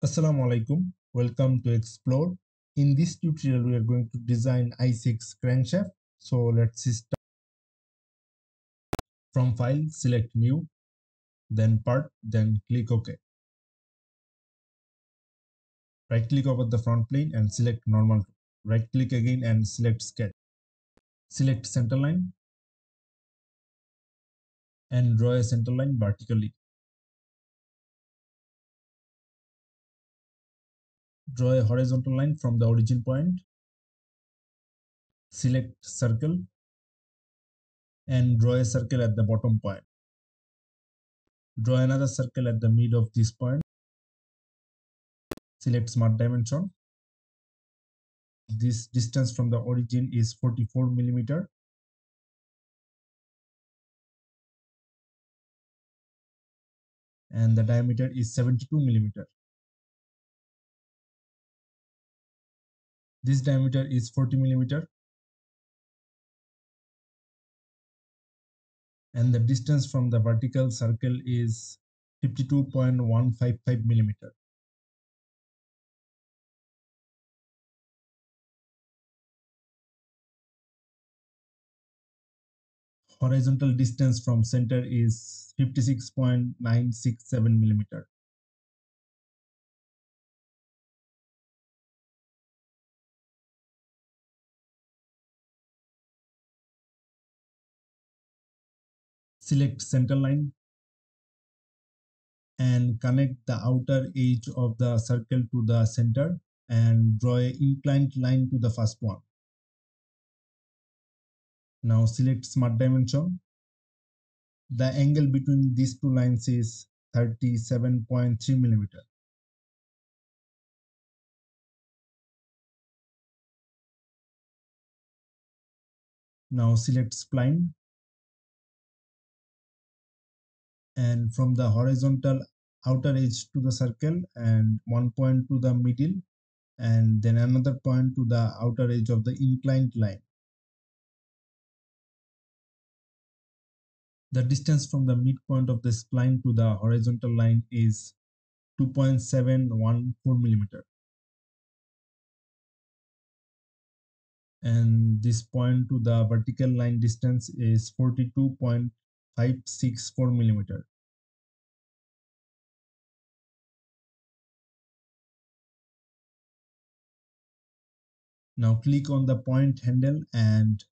Assalamu alaikum. Welcome to Explore. In this tutorial, we are going to design i6 crankshaft. So let's start. From File, select New, then Part, then click OK. Right click over the front plane and select Normal. Right click again and select Sketch. Select center line and draw a center line vertically. Draw a horizontal line from the origin point. Select Circle and draw a circle at the bottom point. Draw another circle at the mid of this point. Select Smart Dimension. This distance from the origin is 44 millimeter. And the diameter is 72 millimeter. This diameter is 40 millimeter. And the distance from the vertical circle is 52.155 millimeter. Horizontal distance from center is 56.967 millimeter. Select center line and connect the outer edge of the circle to the center and draw an inclined line to the first one. Now select Smart Dimension. The angle between these two lines is 37.3 millimeter. Now select Spline and from the horizontal outer edge to the circle and one point to the middle and then another point to the outer edge of the inclined line. The distance from the midpoint of the spline to the horizontal line is 2.714 millimeter. And this point to the vertical line distance is 42.564 millimeter. Now click on the point handle and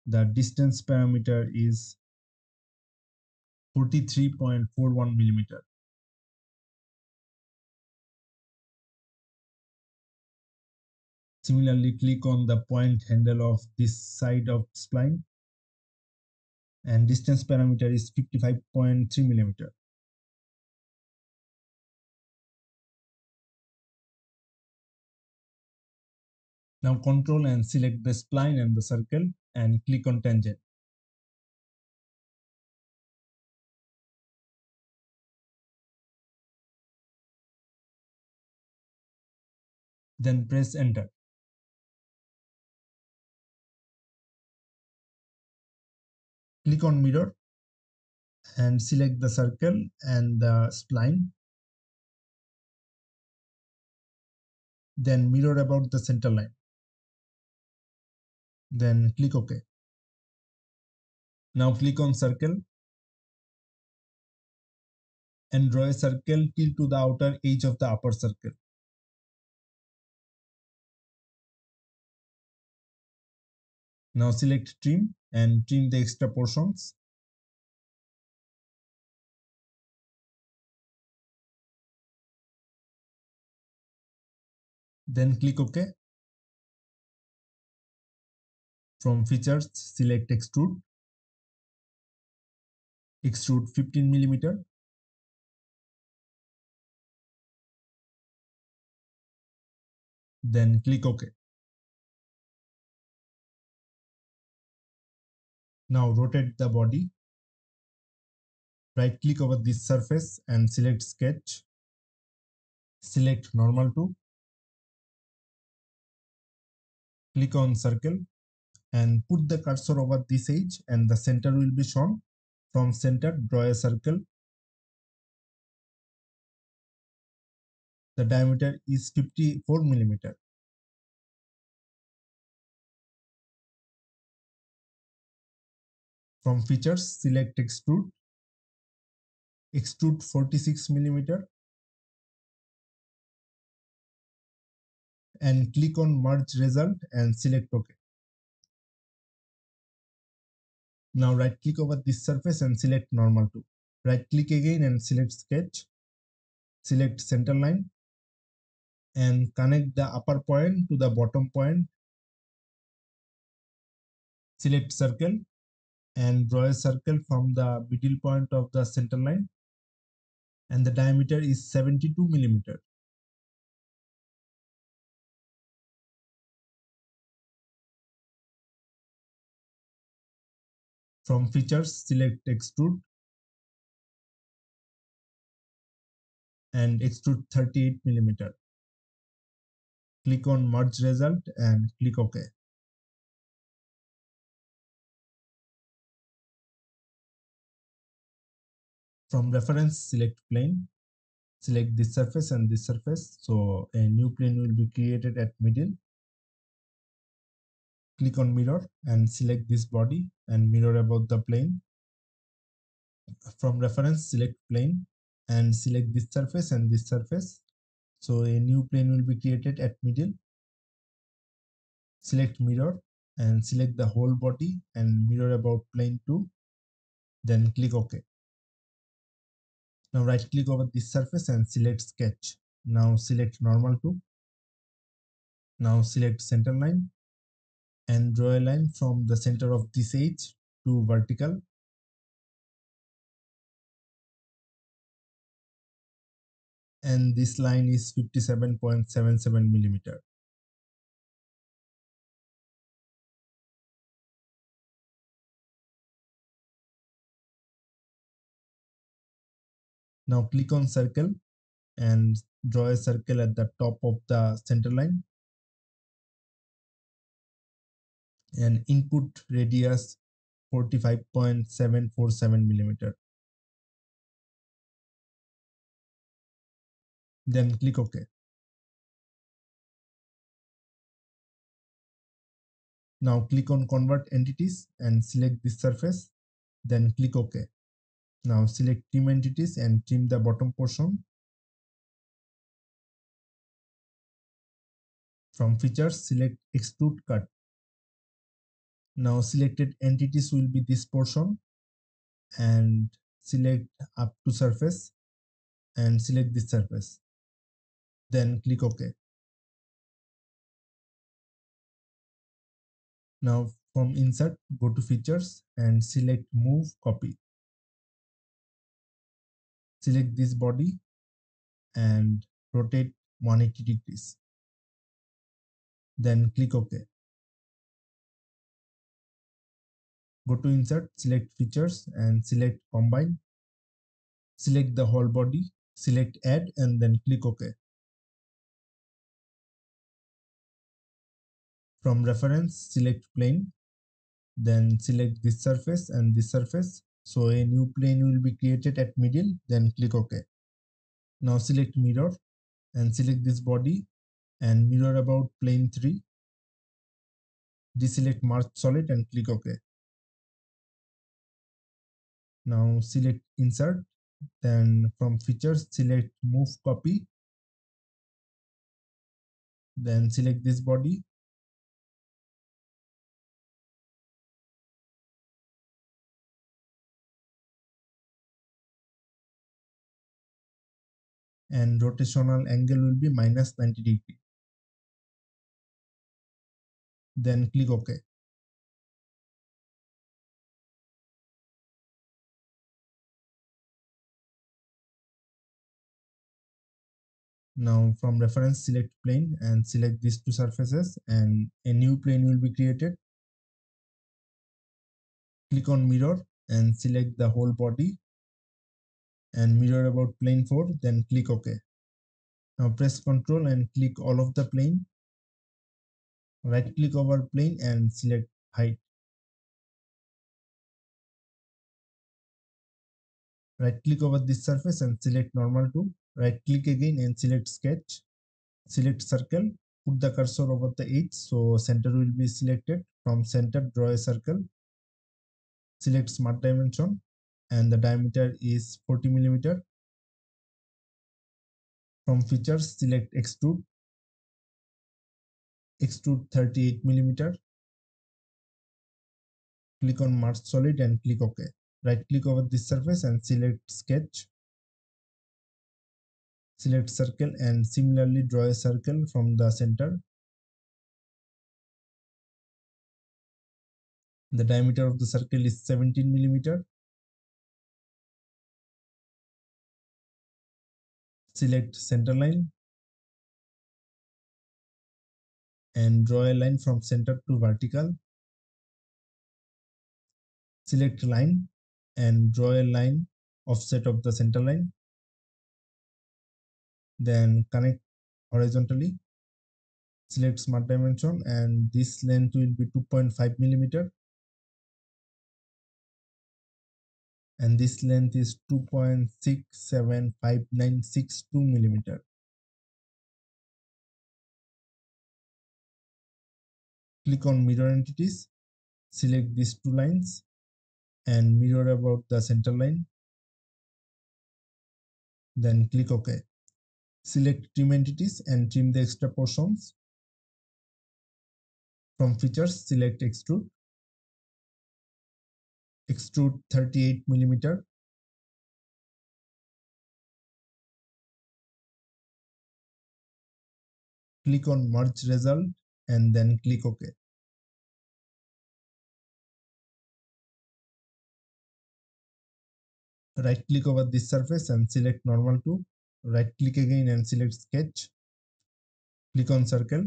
the distance parameter is 43.41 millimeter. Similarly, click on the point handle of this side of spline and distance parameter is 55.3 millimeter. Now control and select the spline and the circle and click on tangent. Then press enter. Click on mirror and select the circle and the spline. Then mirror about the center line. Then click OK. Now click on circle and draw a circle till to the outer edge of the upper circle. Now select trim and trim the extra portions. Then click OK. From features, select extrude. Extrude 15 millimeter. Then click OK. Now rotate the body. Right click over this surface and select sketch. Select normal to. Click on circle and put the cursor over this edge and the center will be shown. From center, draw a circle. The diameter is 54 millimeter. From features, select extrude, extrude 46 millimeter, and click on merge result and select OK. Now right click over this surface and select normal to. Right click again and select sketch, select center line and connect the upper point to the bottom point. Select circle and draw a circle from the middle point of the center line, and the diameter is 72 millimeter. From features, select extrude and extrude 38 millimeter. Click on merge result and click OK. From reference, select plane, select this surface and this surface. So a new plane will be created at middle. Click on mirror and select this body and mirror above the plane. From reference, select plane and select this surface and this surface. So a new plane will be created at middle. Select mirror and select the whole body and mirror about plane 2. Then click OK. Now right click over this surface and select sketch. Now select normal to. Now select center line and draw a line from the center of this edge to vertical. And this line is 57.77 millimeter. Now click on circle and draw a circle at the top of the center line and input radius 45.747 millimeter. Then click OK. Now click on convert entities and select this surface. Then click OK. Now select trim entities and trim the bottom portion. From features, select extrude cut. Now selected entities will be this portion and select up to surface and select this surface. Then click OK. Now from insert, go to features and select move copy. Select this body and rotate 180 degrees. Then click OK. Go to insert, select features and select combine. Select the whole body, select add and then click OK. From reference, select plane, then select this surface and this surface. So a new plane will be created at middle, then click OK. Now select mirror and select this body and mirror about plane 3. Deselect merge solid and click OK. Now select insert, then from features select move copy, then select this body, and rotational angle will be minus 90 degree. Then click OK. Now from reference, select plane and select these two surfaces and a new plane will be created. Click on mirror and select the whole body and mirror about plane 4, then click OK. Now press Ctrl and click all of the plane. Right click over plane and select height. Right click over this surface and select normal to Right click again and select sketch. Select circle, put the cursor over the edge so center will be selected. From center, draw a circle. Select smart dimension and the diameter is 40 millimeter. From features, select extrude. Extrude 38 millimeter. Click on merge solid and click OK. Right click over this surface and select sketch. Select circle and similarly draw a circle from the center. The diameter of the circle is 17 millimeter. Select center line and draw a line from center to vertical. Select line and draw a line offset of the center line. Then connect horizontally. Select smart dimension and this length will be 2.5 millimeter and this length is 2.675962 millimeter. Click on mirror entities. Select these two lines and mirror about the center line. Then click OK. Select trim entities and trim the extra portions. From features, select extrude. Extrude 38 millimeter. Click on merge result and then click OK. Right click over this surface and select normal to. Right click again and select sketch. Click on circle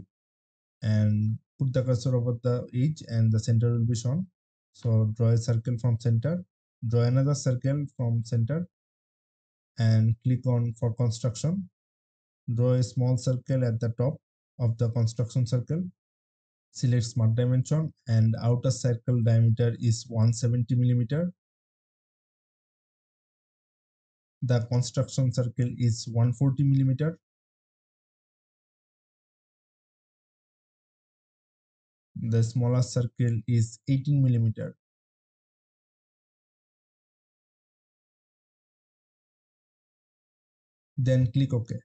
and put the cursor over the edge and the center will be shown. So draw a circle from center. Draw another circle from center and click on for construction. Draw a small circle at the top of the construction circle. Select smart dimension and outer circle diameter is 170 millimeter. The construction circle is 140 millimeter. The smaller circle is 18 millimeter. Then click OK.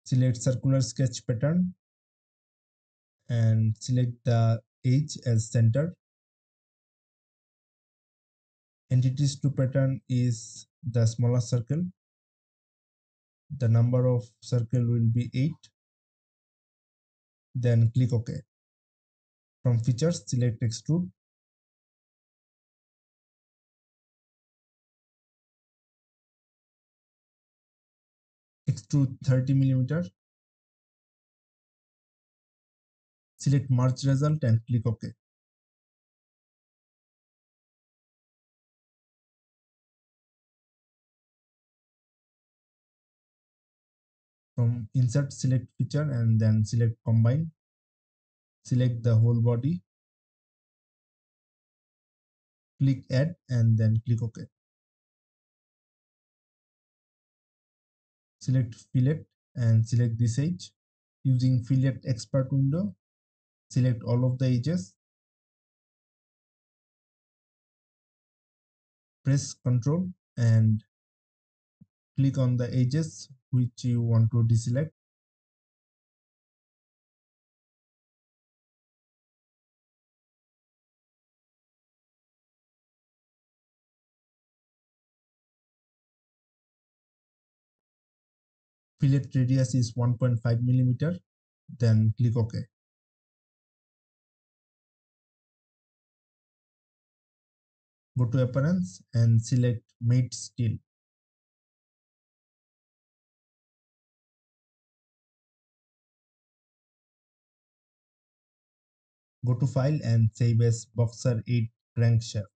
Select circular sketch pattern and select the edge as center. Entities to pattern is the smaller circle. The number of circle will be 8. Then click OK. From features, select extrude. Extrude 30 millimeter. Select merge result and click OK. From insert, select feature and then select combine. Select the whole body. Click add and then click OK. Select fillet and select this edge. Using fillet expert window, select all of the edges. Press Ctrl and click on the edges which you want to deselect. Fillet radius is 1.5 millimeter. Then click OK. Go to appearance and select mate steel. Go to file and save as boxer 8 crankshaft.